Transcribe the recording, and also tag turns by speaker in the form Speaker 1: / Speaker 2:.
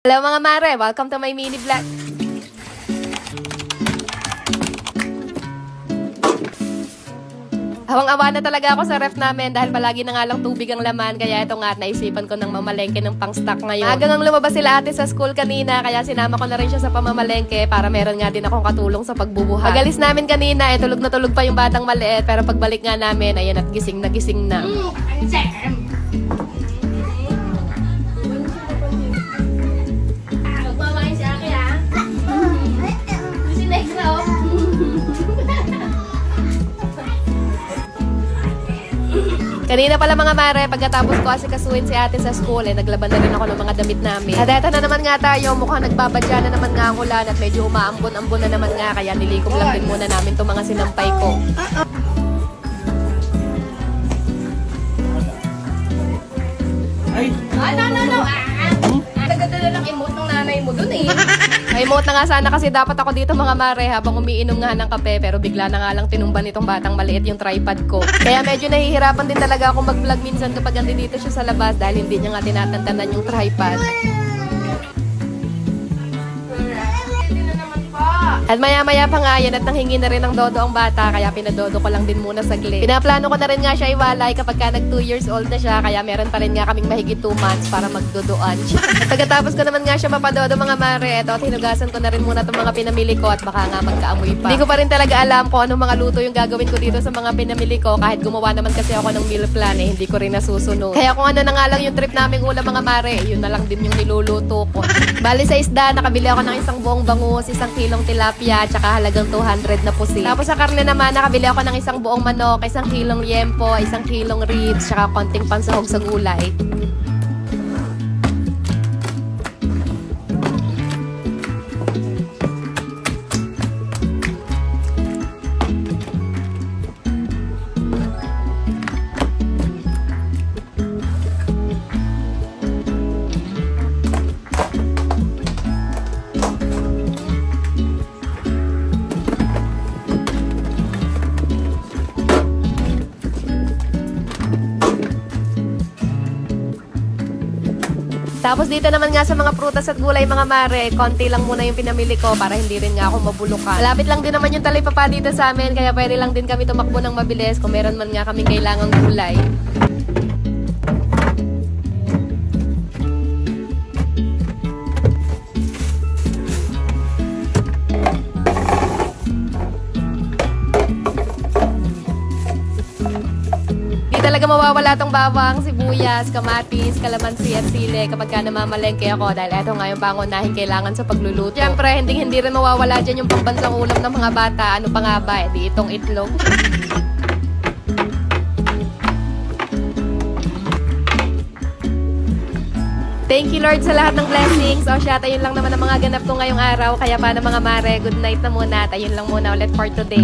Speaker 1: Hello mga mare, welcome to my mini vlog. Awang-awa na talaga ako sa ref namin dahil palagi na nga lang tubig ang laman, kaya ito nga naisipan ko ng mamalengke ng pang-stock ngayon. Maagang ang lumabas sila ate sa school kanina, kaya sinama ko na rin siya sa pamamalengke para meron nga din akong katulong sa pagbubuhat. Pag-alis namin kanina, tulog na tulog pa yung batang maliit, pero pagbalik nga namin, ayan at gising na gising na. Kanina pala mga mare, pagkatapos ko asikasuhin si ate sa school, naglaban na rin ako ng mga damit namin. At eto na naman nga tayo, mukhang nagbabadya na naman nga ang ulan at medyo umaambon-ambon na naman nga, kaya nilikom lang din muna namin itong mga sinampay ko. No. Naganda na lang emote ng nanay mo dun eh. Ay, emote na nga sana kasi dapat ako dito mga mare habang umiinom nga ng kape, pero bigla na nga lang tinumban itong batang maliit yung tripod ko. Kaya medyo nahihirapan din talaga ako mag-vlog minsan kapag andito siya sa labas dahil hindi niya nga tinatantanan yung tripod. At maya-maya pa nga yan at nanghingi na rin ng dodo ang bata, kaya pinadodo ko lang din muna saglit. Pinaplano ko na rin nga siya iwalay kapag ka nag 2 years old na siya, kaya meron pa rin nga kaming mahigit 2 months para magdodoan. At pagkatapos ko naman nga siya mapadodo mga mare, eto hinugasan ko na rin muna itong mga pinamili ko at baka nga magkaamoy pa. Hindi ko pa rin talaga alam kung anong mga luto yung gagawin ko dito sa mga pinamili ko, kahit gumawa naman kasi ako ng meal plan hindi ko rin nasusunod. Kaya kung ano na nga lang yung trip naming ulam mga mare, yun na lang din yung niluluto ko. Bali sa isda, nakabili ako ng isang buong bangus, 1 kilong tilapia, tsaka halagang 200 na pusi. Tapos sa karne naman, nakabili ako ng isang buong manok, 1 kilong liempo, 1 kilong ribs, tsaka konting pansahog sa gulay. Tapos dito naman nga sa mga prutas at gulay mga mare, konti lang muna yung pinamili ko para hindi rin nga ako mabulukan. Malapit lang din naman yung talipapa dito sa amin, kaya pwede lang din kami tumakbo ng mabilis kung meron man nga kaming kailangang gulay. Talaga mawawala tong bawang, sibuyas, kamatis, kalamansi at sili kapag ka namamalengke ako dahil eto nga yung pangunahing kailangan sa pagluluto. Siyempre, hindi rin mawawala dyan yung pambansang ulam ng mga bata. Ano pa nga ba? Di itong itlog. Thank you Lord sa lahat ng blessings. O siya, ayun lang naman ang mga ganap ko ngayong araw. Kaya paano mga mare, good night na muna at ayun lang muna ulit for today.